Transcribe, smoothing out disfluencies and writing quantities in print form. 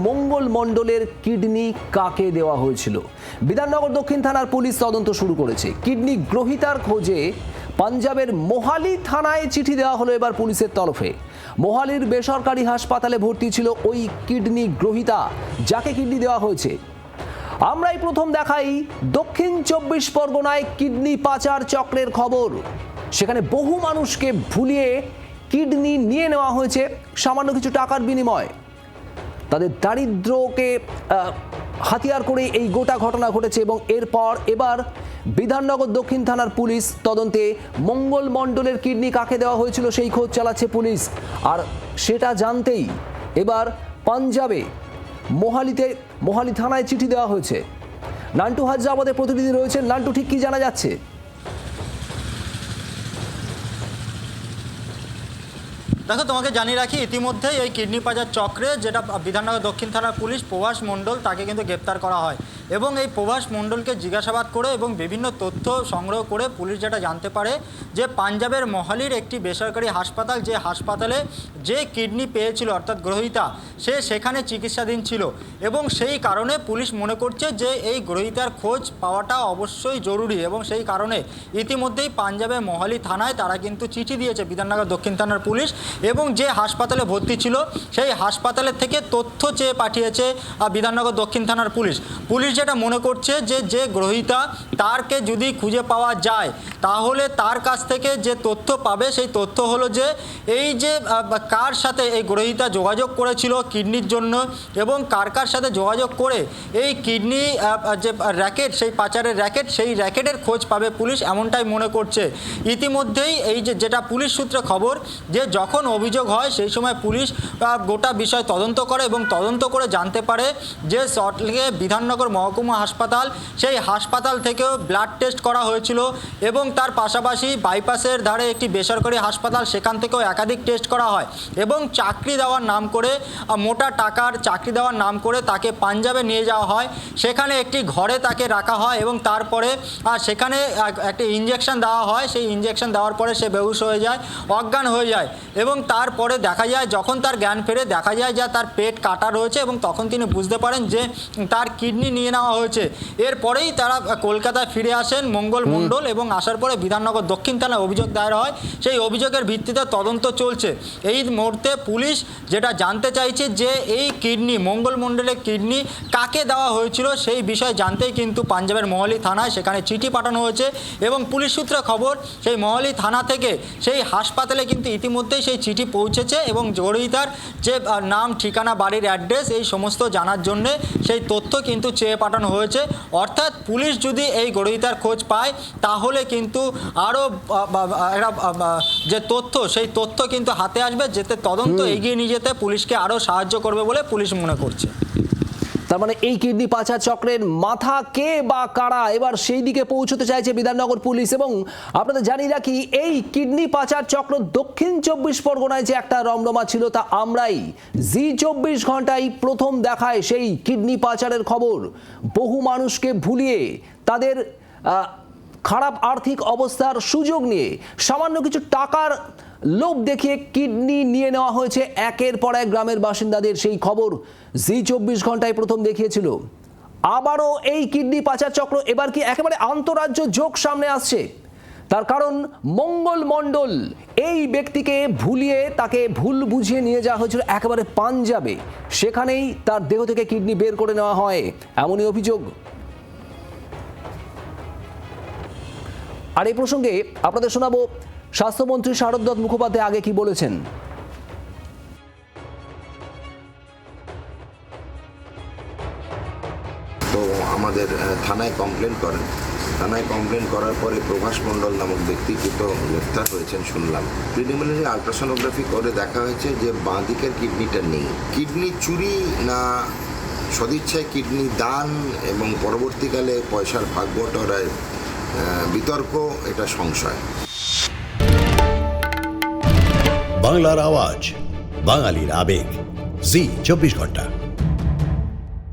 মঙ্গল মণ্ডলের কিডনি কাকে দেওয়া হয়েছিল। বিধাননগর দক্ষিণ থানার পুলিশ তদন্ত শুরু করেছে। কিডনি গ্রহীতার খোঁজে পাঞ্জাবের মোহালি থানায় চিঠি দেওয়া হলো এবার পুলিশের তরফে। মোহালির বেসরকারি হাসপাতালে ভর্তি ছিল ওই কিডনি গ্রহীতা যাকে কিডনি দেওয়া হয়েছে। আমরাই প্রথম দেখাই দক্ষিণ 24 পরগনায় কিডনি পাচার চক্রের খবর। সেখানে বহু মানুষকে ভুলিয়ে কিডনি নিয়ে নেওয়া হয়েছে সামান্য কিছু টাকার বিনিময়ে। তাদের দারিদ্র্যকে হাতিয়ার করে এই গোটা ঘটনা ঘটেছে এবং এবার বিধাননগর দক্ষিণ থানার পুলিশ তদন্তে মঙ্গল মণ্ডলের কিডনি কাকে দেওয়া হয়েছিল সেই খোঁজ চালাচ্ছে পুলিশ। আর সেটা জানতেই এবার পাঞ্জাবে মোহালি থানায় চিঠি দেওয়া হয়েছে। নান্টু হাজরা আমাদের প্রতিনিধি রয়েছেন। নান্টু, ঠিক কি জানা যাচ্ছে? দেখো, তোমাকে জানিয়ে রাখি, ইতিমধ্যেই এই কিডনি পাচার চক্রে যেটা বিধাননগর দক্ষিণ থানার পুলিশ প্রভাস মণ্ডল তাকে কিন্তু গ্রেপ্তার করা হয় এবং এই প্রভাস মণ্ডলকে জিজ্ঞাসাবাদ করে এবং বিভিন্ন তথ্য সংগ্রহ করে পুলিশ যেটা জানতে পারে যে পাঞ্জাবের মোহালির একটি বেসরকারি হাসপাতাল, যে হাসপাতালে যে কিডনি পেয়েছিল অর্থাৎ গ্রহীতা, সে সেখানে চিকিৎসাধীন ছিল এবং সেই কারণে পুলিশ মনে করছে যে এই গ্রহীতার খোঁজ পাওয়াটা অবশ্যই জরুরি এবং সেই কারণে ইতিমধ্যেই পাঞ্জাবের মোহালি থানায় তারা কিন্তু চিঠি দিয়েছে বিধাননগর দক্ষিণ থানার পুলিশ এবং যে হাসপাতালে ভর্তি ছিল সেই হাসপাতালের থেকে তথ্য চেয়ে পাঠিয়েছে বিধাননগর দক্ষিণ থানার পুলিশ। পুলিশ যেটা মনে করছে যে গ্রহীতা তারকে যদি খুঁজে পাওয়া যায় তাহলে তার কাছ থেকে যে তথ্য পাবে সেই তথ্য হলো যে এই যে কার সাথে এই গ্রহীতা যোগাযোগ করেছিল কিডনির জন্য এবং কার সাথে যোগাযোগ করে এই কিডনি যে র্যাকেট, সেই পাচারের র্যাকেট, সেই র্যাকেটের খোঁজ পাবে পুলিশ, এমনটাই মনে করছে। ইতিমধ্যেই এই যেটা পুলিশ সূত্রে খবর যে যখন অভিযোগ হয় সেই সময় পুলিশ গোটা বিষয় তদন্ত করে এবং তদন্ত করে জানতে পারে যে সল্টলেকে বিধাননগর মহকুমা হাসপাতাল, সেই হাসপাতাল থেকেও ব্লাড টেস্ট করা হয়েছিল এবং তার পাশাপাশি বাইপাসের ধারে একটি বেসরকারি হাসপাতাল, সেখান থেকেও একাধিক টেস্ট করা হয় এবং চাকরি দেওয়ার নাম করে, মোটা টাকার চাকরি দেওয়ার নাম করে তাকে পাঞ্জাবে নিয়ে যাওয়া হয়। সেখানে একটি ঘরে তাকে রাখা হয় এবং তারপরে সেখানে একটি ইঞ্জেকশন দেওয়া হয়। সেই ইঞ্জেকশন দেওয়ার পরে সে বেহুশ হয়ে যায়, অজ্ঞান হয়ে যায় এবং তারপরে দেখা যায় যখন তার জ্ঞান ফেরে দেখা যায় যে তার পেট কাটা রয়েছে এবং তখন তিনি বুঝতে পারেন যে তার কিডনি নিয়ে নেওয়া হয়েছে। এরপরেই তারা কলকাতায় ফিরে আসেন মঙ্গল মণ্ডল এবং আসার পরে বিধাননগর দক্ষিণ থানায় অভিযোগ দায়ের হয়। সেই অভিযোগের ভিত্তিতে তদন্ত চলছে। এই মুহূর্তে পুলিশ যেটা জানতে চাইছে যে এই কিডনি, মঙ্গল মণ্ডলের কিডনি কাকে দেওয়া হয়েছিল সেই বিষয়ে জানতেই কিন্তু পাঞ্জাবের মোহালি থানায় সেখানে চিঠি পাঠানো হয়েছে এবং পুলিশ সূত্রে খবর সেই মোহালি থানা থেকে সেই হাসপাতালে কিন্তু ইতিমধ্যেই সেই চিঠি পৌঁছেছে এবং গ্রহীতার যে নাম, ঠিকানা, বাড়ির অ্যাড্রেস এই সমস্ত জানার জন্যে সেই তথ্য কিন্তু চেয়ে পাঠানো হয়েছে। অর্থাৎ পুলিশ যদি এই গ্রহীতার খোঁজ পায় তাহলে কিন্তু আরও যে তথ্য, সেই তথ্য কিন্তু হাতে আসবে, যেতে তদন্ত এগিয়ে নিয়ে যেতে পুলিশকে আরও সাহায্য করবে বলে পুলিশ মনে করছে। তার মানে এই কিডনি পাচার চক্রের মাথা কে বা কারা, এবার সেই দিকে পৌঁছতে চাইছে বিধাননগর পুলিশ। এবং আপনাদের জানিয়ে রাখি, এই কিডনি পাচার চক্র দক্ষিণ 24 পরগনায় যে একটা রমরমা ছিল তা আমরাই জি 24 ঘন্টায় প্রথম দেখায় সেই কিডনি পাচারের খবর। বহু মানুষকে ভুলিয়ে তাদের খারাপ আর্থিক অবস্থার সুযোগ নিয়ে সামান্য কিছু টাকার লোভ দেখিয়ে কিডনি নিয়ে নেওয়া হয়েছে একের পর এক গ্রামের বাসিন্দাদের। সেই খবর জি 24 ঘন্টায় প্রথম দেখিয়েছিল। আবারও এই কিডনি পাচার চক্র এবার কি একেবারে আন্তঃরাজ্য যোগ সামনে আসছে। তার কারণ মঙ্গল মণ্ডল এই ব্যক্তিকে ভুলিয়ে, তাকে ভুল বুঝিয়ে নিয়ে যাওয়া হয়েছিল একেবারে পাঞ্জাবে। সেখানেই তার দেহ থেকে কিডনি বের করে নেওয়া হয়, এমনই অভিযোগ। আর এই প্রসঙ্গে আপনাদের শোনাবো স্বাস্থ্যমন্ত্রী শারদ মুখোপাধ্যায় আগে কি বলেছেন। তো আমাদের থানায় কমপ্লেন করেন, থানায় কমপ্লেন করার পরে প্রভাস মণ্ডল নামক ব্যক্তি কিন্তু গ্রেফতার হয়েছেন শুনলাম। প্রিলিমিনারি আলট্রাসোনোগ্রাফি করে দেখা হয়েছে যে বাঁ দিকের কিডনিটা নেই। কিডনি চুরি না সদিচ্ছায় কিডনি দান এবং পরবর্তীকালে পয়সার ভাগ বটরায় বিতর্ক, এটা সংশয়। বাংলার আওয়াজ, বাঙালির আবেগ, জি 24 ঘন্টা।